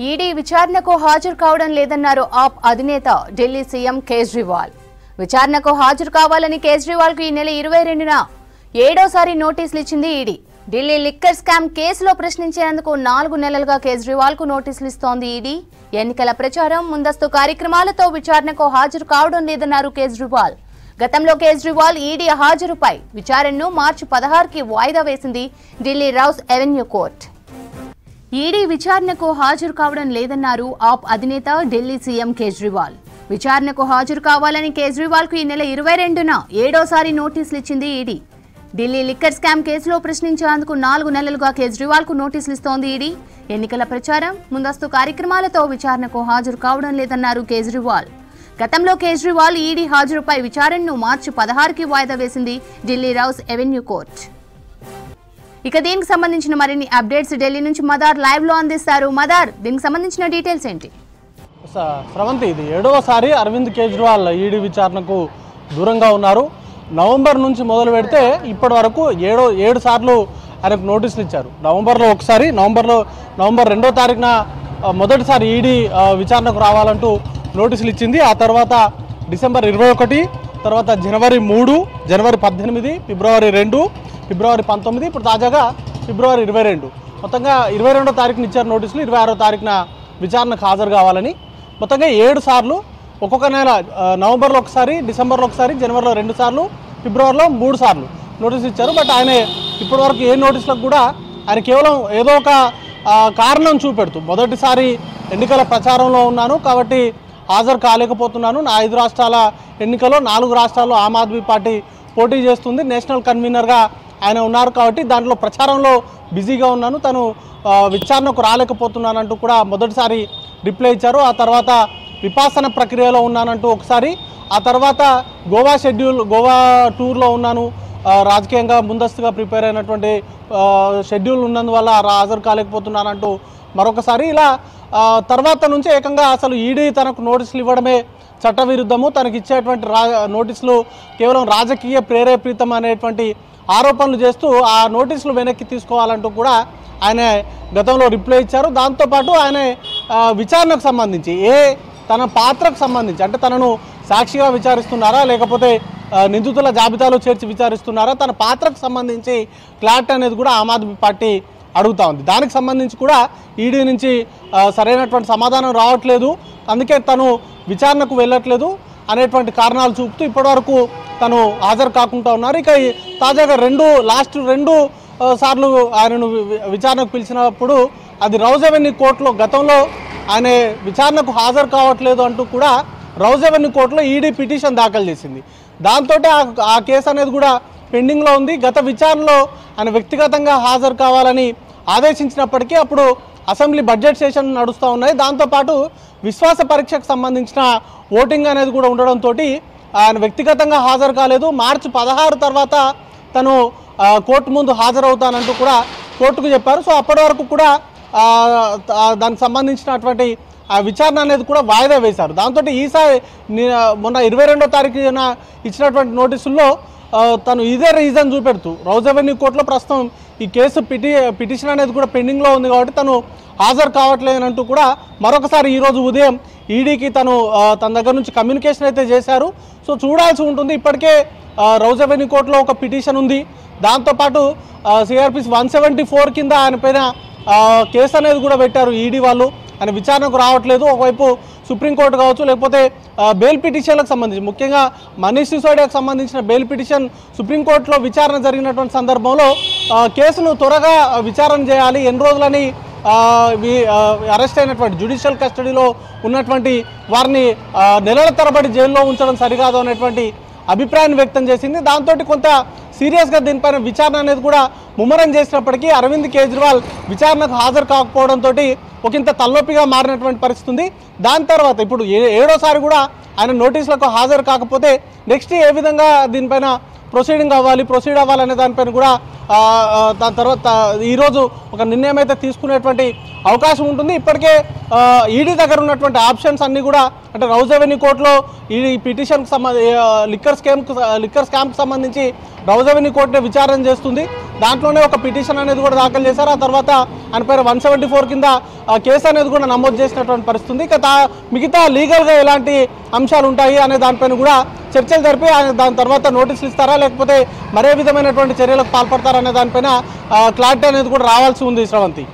ED విచారణకు హాజరు కావడం లేదన్నారు ఆప్ అధినేత ఢిల్లీ సీఎం కేజ్రీవాల్. విచారణకు హాజరు కావాలని కేజ్రీవాల్ కు ఈ నెల 22న ఏడోసారి నోటీసులు ఇచ్చింది ఈడీ. ఢిల్లీ లిక్కర్ స్కామ్ కేసులో ప్రశ్నించేందుకు 4 నెలలుగా కేజ్రీవాల్ కు నోటీసులు ఇస్తోంది ఈడీ. ఎన్నికల ప్రచారం, ముందస్తు కార్యక్రమాలతో విచారణకు హాజరు కావడం లేదన్నారు కేజ్రీవాల్. గతంలో కేజ్రీవాల్ ఈడీ హాజరుపై విచారణను మార్చి 16కి వాయిదా వేసింది Delhi Rouse Avenue court. ED విచారణకు హాజరు కావడం లేదన్నారు ఆప్ అధినేత ఢిల్లీ సీఎం కేజ్రీవాల్. విచారణకు హాజరు కావాలని కేజ్రీవాల్ కు ఈ నెల 22న ఏడోసారి నోటీసులు ఇచ్చింది ఈడీ. ఢిల్లీ లిక్కర్ స్కామ్ కేసులో ప్రశ్నించేందుకు 4 నెలలుగా కేజ్రీవాల్ కు నోటీసులు ఇస్తోంది ఈడీ. ఎన్నికల ప్రచారం, ముందస్తు కార్యక్రమాలతో విచారణకు హాజరు కావడం లేదన్నారు కేజ్రీవాల్. గతంలో కేజ్రీవాల్ ఈడీ హాజరుపై విచారణను మార్చి 16కి వాయిదా వేసింది ఢిల్లీ రౌస్ ఎవెన్యూ కోర్టు. ఇక దీనికి సంబంధించిన మరిన్ని అప్డేట్స్ ఢిల్లీ నుంచి మదార్ లైవ్ లో అందిస్తారు. మదార్, దీనికి సంబంధించిన డీటెయిల్స్ ఏంటి? స్రవంతి, ఇది 7వసారి అరవింద్ కేజ్రీవాల్ ఈడీ విచారణకు దూరంగా ఉన్నారు. నవంబర్ నుంచి మొదలు పెడితే ఇప్పటి వరకు 7 సార్లు ఆయనకు నోటీసులు ఇచ్చారు. నవంబర్లో ఒకసారి, నవంబర్ 2వ తారీఖున మొదటిసారి ఈడీ విచారణకు రావాలంటూ నోటీసులు ఇచ్చింది. ఆ తర్వాత డిసెంబర్ 21, తర్వాత జనవరి 3, జనవరి 18, ఫిబ్రవరి 2, ఫిబ్రవరి 19, ఇప్పుడు తాజాగా ఫిబ్రవరి 22. మొత్తంగా 22వ తారీఖున ఇచ్చారు నోటీసులు. 26వ తారీఖున విచారణకు హాజరు కావాలని. మొత్తంగా 7 సార్లు, ఒక్కొక్క నెల నవంబర్లో ఒకసారి, డిసెంబర్లో ఒకసారి, జనవరిలో 2 సార్లు, ఫిబ్రవరిలో 3 సార్లు నోటీసులు ఇచ్చారు. బట్ ఆయన ఇప్పటివరకు ఏ నోటీసులకు కూడా ఆయన కేవలం ఏదో ఒక కారణం చూపెడుతూ, మొదటిసారి ఎన్నికల ప్రచారంలో ఉన్నాను కాబట్టి హాజరు కాలేకపోతున్నాను, నా 5 రాష్ట్రాల ఎన్నికల్లో 4 రాష్ట్రాల్లో ఆమ్ ఆద్మీ పార్టీ పోటీ చేస్తుంది, నేషనల్ కన్వీనర్గా ఆయన ఉన్నారు కాబట్టి దాంట్లో ప్రచారంలో బిజీగా ఉన్నాను, తను విచారణకు రాలేకపోతున్నానంటూ కూడా మొదటిసారి రిప్లై ఇచ్చారు. ఆ తర్వాత విపాసన ప్రక్రియలో ఉన్నానంటూ ఒకసారి, ఆ తర్వాత గోవా టూర్లో ఉన్నాను, రాజకీయంగా ముందస్తుగా ప్రిపేర్ అయినటువంటి షెడ్యూల్ ఉన్నందువల్ల హాజరు కాలేకపోతున్నానంటూ మరొకసారి, ఇలా తర్వాత నుంచి ఏకంగా అసలు ఈడీ తనకు నోటీసులు ఇవ్వడమే చట్టవిరుద్ధము, తనకి ఇచ్చేటువంటి నోటీసులు కేవలం రాజకీయ ప్రేరేపితం అనేటువంటి ఆరోపణలు చేస్తూ ఆ నోటీసులు వెనక్కి తీసుకోవాలంటూ కూడా ఆయన గతంలో రిప్లై ఇచ్చారు. దాంతోపాటు ఆయన విచారణకు సంబంధించి తన పాత్రకు సంబంధించి, అంటే తనను సాక్షిగా విచారిస్తున్నారా లేకపోతే నిందితుల జాబితాలో చేర్చి విచారిస్తున్నారా, తన పాత్రకు సంబంధించి క్లారిటీ అనేది కూడా ఆమ్ ఆద్మీ పార్టీ అడుగుతా ఉంది. దానికి సంబంధించి కూడా ఈడీ నుంచి సరైనటువంటి సమాధానం రావట్లేదు, అందుకే తను విచారణకు వెళ్ళట్లేదు అనేటువంటి కారణాలు చూపుతూ ఇప్పటివరకు తను హాజరు కాకుండా ఉన్నారు. ఇక తాజాగా లాస్ట్ 2 సార్లు ఆయనను విచారణకు పిలిచినప్పుడు అది రౌస్ ఎవెన్యూ కోర్టులో, గతంలో ఆయన విచారణకు హాజరు కావట్లేదు అంటూ కూడా రౌస్ ఎవెన్యూ కోర్టులో ఈడీ పిటిషన్ దాఖలు చేసింది. దాంతో ఆ కేసు అనేది కూడా పెండింగ్లో ఉంది. గత విచారణలో ఆయన వ్యక్తిగతంగా హాజరు కావాలని ఆదేశించినప్పటికీ అప్పుడు అసెంబ్లీ బడ్జెట్ సెషన్ నడుస్తూ ఉన్నాయి. దాంతోపాటు విశ్వాస పరీక్షకు సంబంధించిన ఓటింగ్ అనేది కూడా ఉండడంతో ఆయన వ్యక్తిగతంగా హాజరు కాలేదు. మార్చి 16 తర్వాత తను కోర్టు ముందు హాజరవుతానంటూ కూడా కోర్టుకు చెప్పారు. సో అప్పటి వరకు కూడా దానికి సంబంధించినటువంటి విచారణ అనేది కూడా వాయిదా వేశారు. దాంతో ఈసారి మొన్న 22వ తారీఖున ఇచ్చినటువంటి నోటీసుల్లో తను ఇదే రీజన్ చూపెడుతూ రౌస్ ఎవెన్యూ కోర్టులో ప్రస్తుతం ఈ కేసు పిటిషన్ అనేది కూడా పెండింగ్లో ఉంది కాబట్టి తను హాజరు కావట్లేదంటూ కూడా మరొకసారి ఈరోజు ఉదయం ఈడీకి తన దగ్గర నుంచి కమ్యూనికేషన్ అయితే చేశారు. సో చూడాల్సి ఉంటుంది. ఇప్పటికే రౌస్ ఎవెన్యూ కోర్టులో ఒక పిటిషన్ ఉంది. దాంతోపాటు సిఆర్పిసి 174 కింద ఆయన పైన కేసు అనేది కూడా పెట్టారు ఈడీ వాళ్ళు. ఆయన విచారణకు రావట్లేదు. ఒకవైపు సుప్రీంకోర్టు కావచ్చు, లేకపోతే బెయిల్ పిటిషన్లకు సంబంధించి, ముఖ్యంగా మనీష్ సిసోడియాకు సంబంధించిన బెయిల్ పిటిషన్ సుప్రీంకోర్టులో విచారణ జరిగినటువంటి సందర్భంలో కేసును త్వరగా విచారణ చేయాలి, ఎన్ని రోజులని అరెస్ట్ అయినటువంటి జ్యుడిషియల్ కస్టడీలో ఉన్నటువంటి వారిని నెలల తరబడి జైల్లో ఉంచడం సరికాదు అనేటువంటి అభిప్రాయాన్ని వ్యక్తం చేసింది. దాంతో కొంత సీరియస్గా దీనిపైన విచారణ అనేది కూడా ముమ్మరం చేసినప్పటికీ అరవింద్ కేజ్రీవాల్ విచారణకు హాజరు కాకపోవడంతో ఒకంత తలనొప్పిగా మారినటువంటి పరిస్థితి ఉంది. దాని తర్వాత ఇప్పుడు 7వసారి కూడా ఆయన నోటీసులకు హాజరు కాకపోతే నెక్స్ట్ ఏ విధంగా దీనిపైన ప్రొసీడ్ అవ్వాలనే దానిపైన కూడా దాని తర్వాత ఈరోజు ఒక నిర్ణయం అయితే తీసుకునేటువంటి అవకాశం ఉంటుంది. ఇప్పటికే ఈడీ దగ్గర ఉన్నటువంటి ఆప్షన్స్ అన్నీ కూడా, అంటే రౌస్ ఎవెన్యూ కోర్టులో ఈ పిటిషన్కి లిక్కర్ స్కామ్కి సంబంధించి రౌజ్ అవెన్యూ కోర్టునే విచారణ చేస్తుంది. దాంట్లోనే ఒక పిటిషన్ అనేది కూడా దాఖలు చేశారు. ఆ తర్వాత ఆయన పైన 174 కింద కేసు అనేది కూడా నమోదు చేసినటువంటి పరిస్థితుంది. ఇక మిగతా లీగల్గా ఎలాంటి అంశాలు ఉంటాయి అనే దానిపైన కూడా చర్చలు జరిపి దాని తర్వాత నోటీసులు ఇస్తారా లేకపోతే మరే విధమైనటువంటి చర్యలకు పాల్పడతారా అనే దానిపైన క్లారిటీ అనేది కూడా రావాల్సి ఉంది శ్రవంతి.